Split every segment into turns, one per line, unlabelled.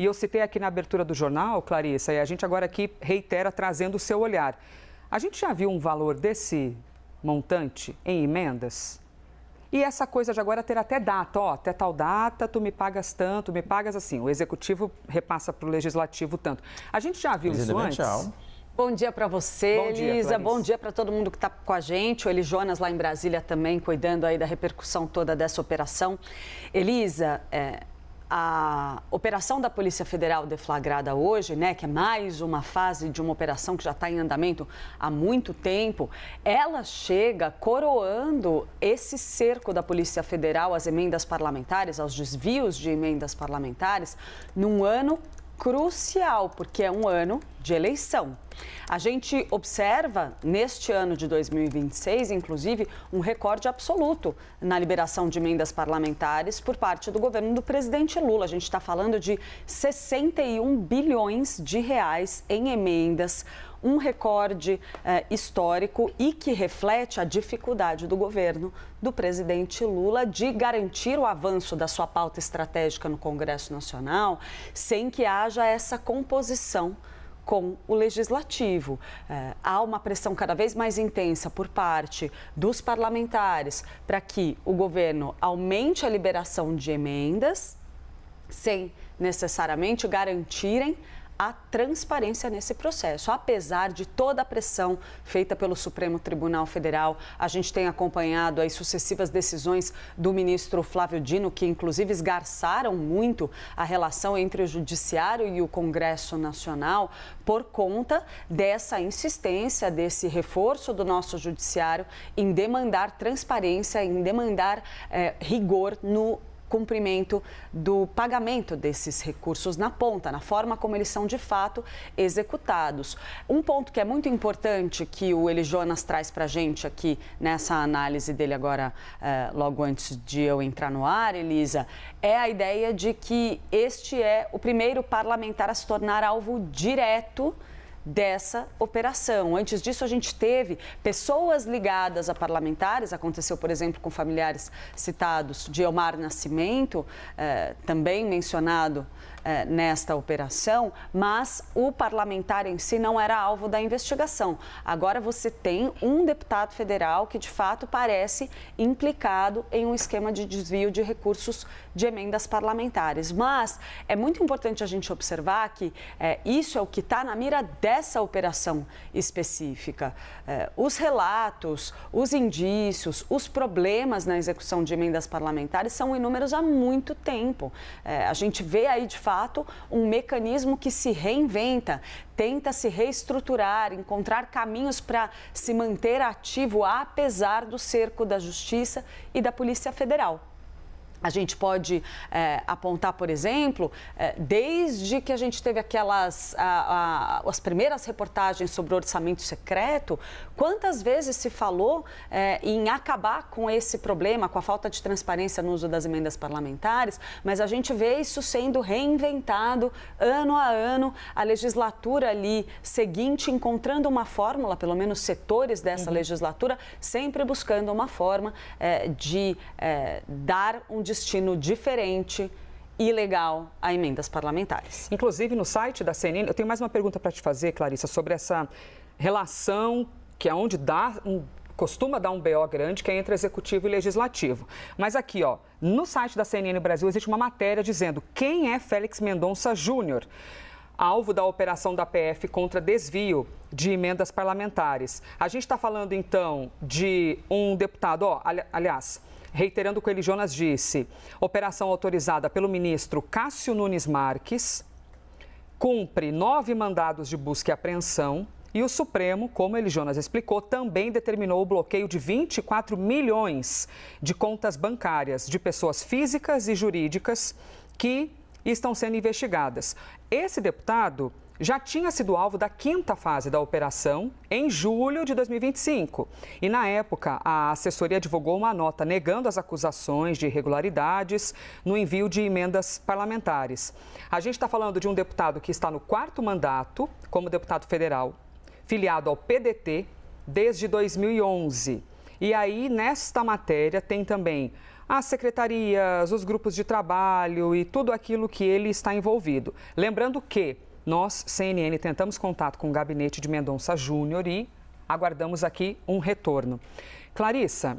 E eu citei aqui na abertura do jornal, Clarissa, e a gente agora aqui reitera trazendo o seu olhar. A gente já viu um valor desse montante em emendas? E essa coisa de agora ter até data, ó, até tal data tu me pagas tanto, me pagas assim. O Executivo repassa para o Legislativo tanto. A gente já viu isso antes?
Bom dia para você,
Bom dia,
Elisa.
Clarice.
Bom dia para todo mundo que está com a gente. O Eli Jonas lá em Brasília também, cuidando aí da repercussão toda dessa operação. Elisa, a operação da Polícia Federal deflagrada hoje, né, que é mais uma fase de uma operação que já está em andamento há muito tempo, ela chega coroando esse cerco da Polícia Federal às emendas parlamentares, aos desvios de emendas parlamentares, num ano crucial, porque é um ano de eleição. A gente observa, neste ano de 2026, inclusive, um recorde absoluto na liberação de emendas parlamentares por parte do governo do presidente Lula. A gente está falando de 61 bilhões de reais em emendas, um recorde histórico e que reflete a dificuldade do governo do presidente Lula de garantir o avanço da sua pauta estratégica no Congresso Nacional sem que haja essa composição com o Legislativo. Há uma pressão cada vez mais intensa por parte dos parlamentares para que o governo aumente a liberação de emendas sem necessariamente garantirem a transparência nesse processo. Apesar de toda a pressão feita pelo Supremo Tribunal Federal, a gente tem acompanhado as sucessivas decisões do ministro Flávio Dino, que inclusive esgarçaram muito a relação entre o Judiciário e o Congresso Nacional, por conta dessa insistência, desse reforço do nosso Judiciário em demandar transparência, em demandar rigor no cumprimento do pagamento desses recursos na ponta, na forma como eles são de fato executados. Um ponto que é muito importante que o Eli Jonas traz para a gente aqui nessa análise dele agora, logo antes de eu entrar no ar, Elisa, é a ideia de que este é o primeiro parlamentar a se tornar alvo direto dessa operação. Antes disso, a gente teve pessoas ligadas a parlamentares, aconteceu, por exemplo, com familiares citados de Elmar Nascimento, também mencionado nesta operação, mas o parlamentar em si não era alvo da investigação. Agora você tem um deputado federal que, de fato, parece implicado em um esquema de desvio de recursos de emendas parlamentares. Mas é muito importante a gente observar que isso é o que está na mira dessa operação específica. Os relatos, os indícios, os problemas na execução de emendas parlamentares são inúmeros há muito tempo. A gente vê aí, de fato, um mecanismo que se reinventa, tenta se reestruturar, encontrar caminhos para se manter ativo, apesar do cerco da Justiça e da Polícia Federal. A gente pode apontar, por exemplo, desde que a gente teve as primeiras reportagens sobre o orçamento secreto, quantas vezes se falou em acabar com esse problema, com a falta de transparência no uso das emendas parlamentares, mas a gente vê isso sendo reinventado ano a ano, a legislatura ali seguinte encontrando uma fórmula, pelo menos setores dessa legislatura, sempre buscando uma forma de dar um destino diferente e legal a emendas parlamentares.
Inclusive, no site da CNN, eu tenho mais uma pergunta para te fazer, Clarissa, sobre essa relação que é onde costuma dar um BO grande, que é entre executivo e legislativo. Mas aqui, ó, no site da CNN Brasil existe uma matéria dizendo quem é Félix Mendonça Júnior, alvo da operação da PF contra desvio de emendas parlamentares. A gente está falando, então, de um deputado, aliás, reiterando o que o Eli Jonas disse, operação autorizada pelo ministro Cássio Nunes Marques, cumpre 9 mandados de busca e apreensão e o Supremo, como Eli Jonas explicou, também determinou o bloqueio de 24 milhões de contas bancárias de pessoas físicas e jurídicas que estão sendo investigadas. Esse deputado já tinha sido alvo da 5ª fase da operação em julho de 2025. E, na época, a assessoria divulgou uma nota negando as acusações de irregularidades no envio de emendas parlamentares. A gente está falando de um deputado que está no 4º mandato como deputado federal, filiado ao PDT desde 2011. E aí, nesta matéria, tem também as secretarias, os grupos de trabalho e tudo aquilo que ele está envolvido. Lembrando que nós, CNN, tentamos contato com o gabinete de Mendonça Júnior e aguardamos aqui um retorno. Clarissa,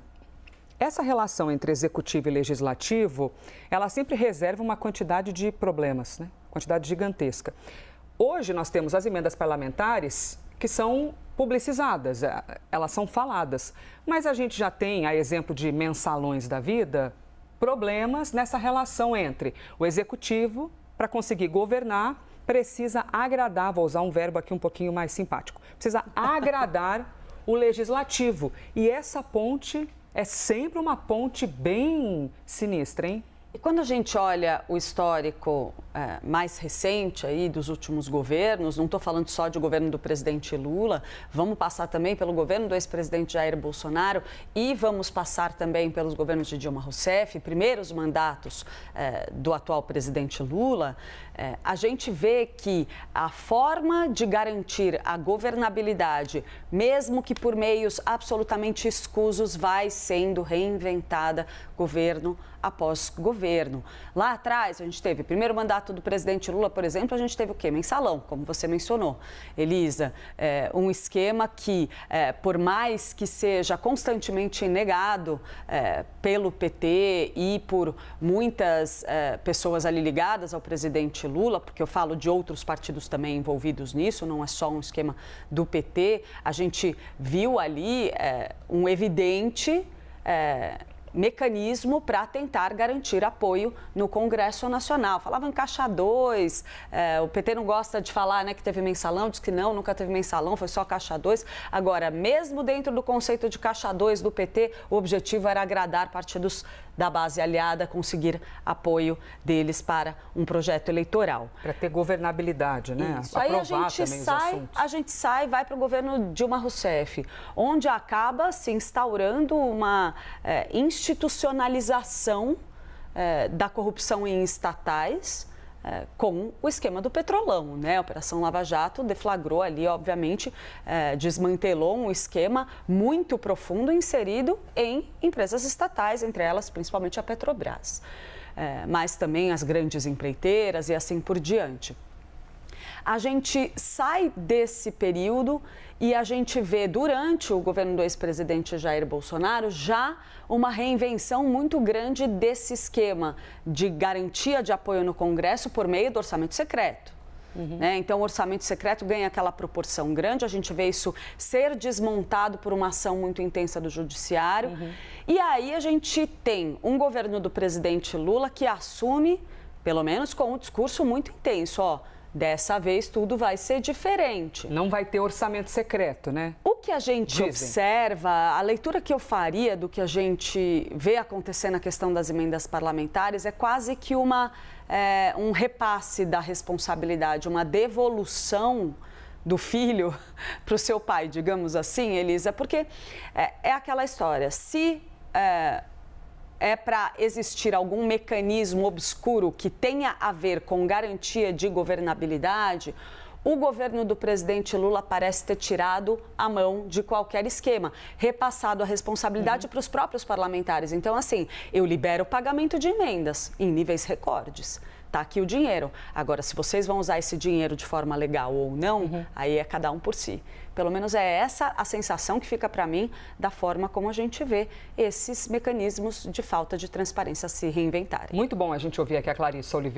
essa relação entre executivo e legislativo, ela sempre reserva uma quantidade de problemas, né? Quantidade gigantesca. Hoje nós temos as emendas parlamentares que são publicizadas, elas são faladas. Mas a gente já tem, a exemplo de mensalões da vida, problemas nessa relação entre o executivo, para conseguir governar, precisa agradar, vou usar um verbo aqui um pouquinho mais simpático, precisa agradar o legislativo. E essa ponte é sempre uma ponte bem sinistra, hein?
E quando a gente olha o histórico mais recente aí dos últimos governos, não estou falando só de governo do presidente Lula, vamos passar também pelo governo do ex-presidente Jair Bolsonaro e vamos passar também pelos governos de Dilma Rousseff, primeiros mandatos do atual presidente Lula, a gente vê que a forma de garantir a governabilidade, mesmo que por meios absolutamente escusos, vai sendo reinventada governo após governo. Lá atrás, a gente teve o primeiro mandato do presidente Lula, por exemplo, a gente teve o quê? Mensalão, como você mencionou. Elisa, um esquema que, por mais que seja constantemente negado pelo PT e por muitas pessoas ali ligadas ao presidente Lula, porque eu falo de outros partidos também envolvidos nisso, não é só um esquema do PT, a gente viu ali um evidente mecanismo para tentar garantir apoio no Congresso Nacional. Falavam em Caixa 2, o PT não gosta de falar, né, que teve mensalão, diz que não, nunca teve mensalão, foi só Caixa 2. Agora, mesmo dentro do conceito de Caixa 2 do PT, o objetivo era agradar partidos da base aliada, conseguir apoio deles para um projeto eleitoral.
Para ter governabilidade, né?
Isso. Aí a gente sai e vai para o governo Dilma Rousseff, onde acaba se instaurando uma institucionalização da corrupção em estatais, com o esquema do Petrolão, né? A Operação Lava Jato deflagrou ali, obviamente, desmantelou um esquema muito profundo inserido em empresas estatais, entre elas principalmente a Petrobras, mas também as grandes empreiteiras e assim por diante. A gente sai desse período e a gente vê durante o governo do ex-presidente Jair Bolsonaro já uma reinvenção muito grande desse esquema de garantia de apoio no Congresso por meio do orçamento secreto. Né? Então, o orçamento secreto ganha aquela proporção grande, a gente vê isso ser desmontado por uma ação muito intensa do judiciário. E aí a gente tem um governo do presidente Lula que assume, pelo menos com um discurso muito intenso, dessa vez tudo vai ser diferente.
Não vai ter orçamento secreto, né?
O que a gente observa, a leitura que eu faria do que a gente vê acontecer na questão das emendas parlamentares é quase que um repasse da responsabilidade, uma devolução do filho para o seu pai, digamos assim, Elisa, porque é aquela história, se para existir algum mecanismo obscuro que tenha a ver com garantia de governabilidade, o governo do presidente Lula parece ter tirado a mão de qualquer esquema, repassado a responsabilidade para os próprios parlamentares. Então, assim, eu libero o pagamento de emendas em níveis recordes. Está aqui o dinheiro. Agora, se vocês vão usar esse dinheiro de forma legal ou não, aí é cada um por si. Pelo menos é essa a sensação que fica para mim da forma como a gente vê esses mecanismos de falta de transparência se reinventarem.
Muito bom a gente ouvir aqui a Clarissa Oliveira.